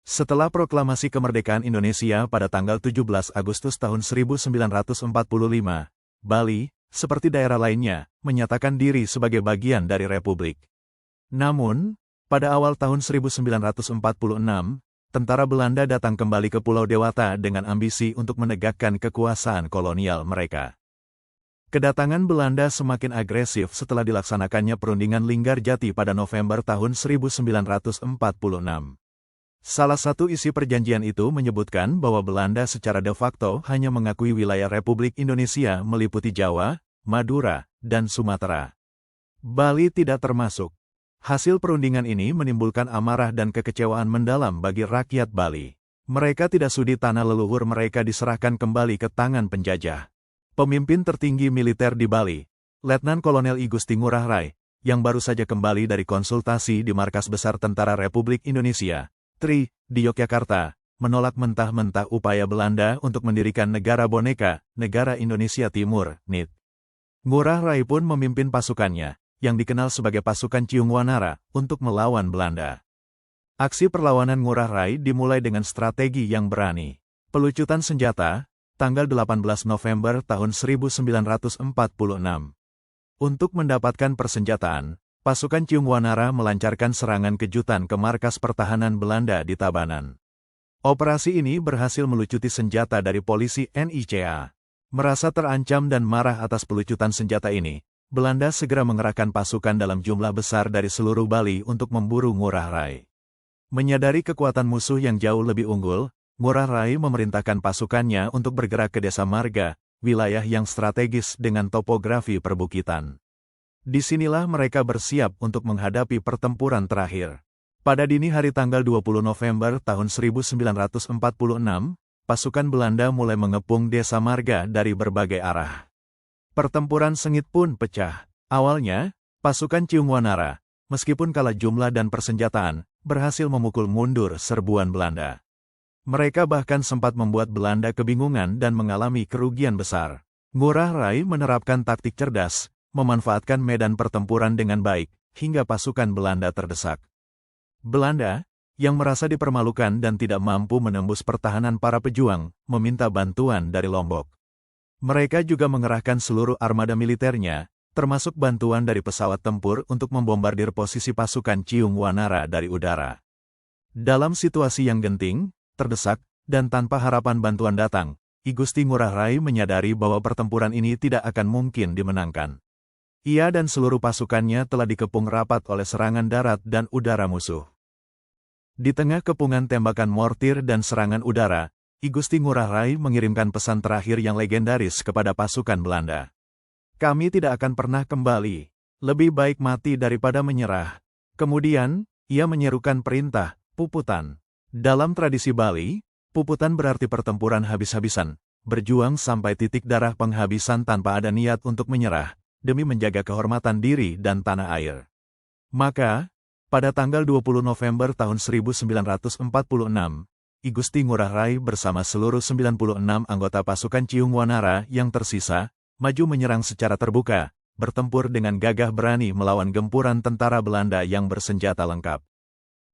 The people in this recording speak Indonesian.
Setelah proklamasi kemerdekaan Indonesia pada tanggal 17 Agustus tahun 1945, Bali, seperti daerah lainnya, menyatakan diri sebagai bagian dari Republik. Namun, pada awal tahun 1946, tentara Belanda datang kembali ke Pulau Dewata dengan ambisi untuk menegakkan kekuasaan kolonial mereka. Kedatangan Belanda semakin agresif setelah dilaksanakannya perundingan Linggarjati pada November tahun 1946. Salah satu isi perjanjian itu menyebutkan bahwa Belanda secara de facto hanya mengakui wilayah Republik Indonesia meliputi Jawa, Madura, dan Sumatera. Bali tidak termasuk. Hasil perundingan ini menimbulkan amarah dan kekecewaan mendalam bagi rakyat Bali. Mereka tidak sudi tanah leluhur mereka diserahkan kembali ke tangan penjajah. Pemimpin tertinggi militer di Bali, Letnan Kolonel I Gusti Ngurah Rai, yang baru saja kembali dari konsultasi di Markas Besar Tentara Republik Indonesia, TRI, di Yogyakarta, menolak mentah-mentah upaya Belanda untuk mendirikan negara boneka, Negara Indonesia Timur, NIT. Ngurah Rai pun memimpin pasukannya, yang dikenal sebagai pasukan Ciungwanara, untuk melawan Belanda. Aksi perlawanan Ngurah Rai dimulai dengan strategi yang berani. Pelucutan senjata, tanggal 18 November tahun 1946. Untuk mendapatkan persenjataan, pasukan Ciungwanara melancarkan serangan kejutan ke markas pertahanan Belanda di Tabanan. Operasi ini berhasil melucuti senjata dari polisi NICA. Merasa terancam dan marah atas pelucutan senjata ini, Belanda segera mengerahkan pasukan dalam jumlah besar dari seluruh Bali untuk memburu Ngurah Rai. Menyadari kekuatan musuh yang jauh lebih unggul, Ngurah Rai memerintahkan pasukannya untuk bergerak ke Desa Marga, wilayah yang strategis dengan topografi perbukitan. Disinilah mereka bersiap untuk menghadapi pertempuran terakhir. Pada dini hari tanggal 20 November tahun 1946, pasukan Belanda mulai mengepung Desa Marga dari berbagai arah. Pertempuran sengit pun pecah. Awalnya, pasukan Ciungwanara, meskipun kalah jumlah dan persenjataan, berhasil memukul mundur serbuan Belanda. Mereka bahkan sempat membuat Belanda kebingungan dan mengalami kerugian besar. Ngurah Rai menerapkan taktik cerdas, memanfaatkan medan pertempuran dengan baik, hingga pasukan Belanda terdesak. Belanda, yang merasa dipermalukan dan tidak mampu menembus pertahanan para pejuang, meminta bantuan dari Lombok. Mereka juga mengerahkan seluruh armada militernya, termasuk bantuan dari pesawat tempur untuk membombardir posisi pasukan Ciungwanara dari udara. Dalam situasi yang genting, terdesak, dan tanpa harapan bantuan datang, I Gusti Ngurah Rai menyadari bahwa pertempuran ini tidak akan mungkin dimenangkan. Ia dan seluruh pasukannya telah dikepung rapat oleh serangan darat dan udara musuh. Di tengah kepungan tembakan mortir dan serangan udara, I Gusti Ngurah Rai mengirimkan pesan terakhir yang legendaris kepada pasukan Belanda. "Kami tidak akan pernah kembali. Lebih baik mati daripada menyerah." Kemudian, ia menyerukan perintah, puputan. Dalam tradisi Bali, puputan berarti pertempuran habis-habisan, berjuang sampai titik darah penghabisan tanpa ada niat untuk menyerah, demi menjaga kehormatan diri dan tanah air. Maka, pada tanggal 20 November tahun 1946, I Gusti Ngurah Rai bersama seluruh 96 anggota pasukan Ciungwanara yang tersisa, maju menyerang secara terbuka, bertempur dengan gagah berani melawan gempuran tentara Belanda yang bersenjata lengkap.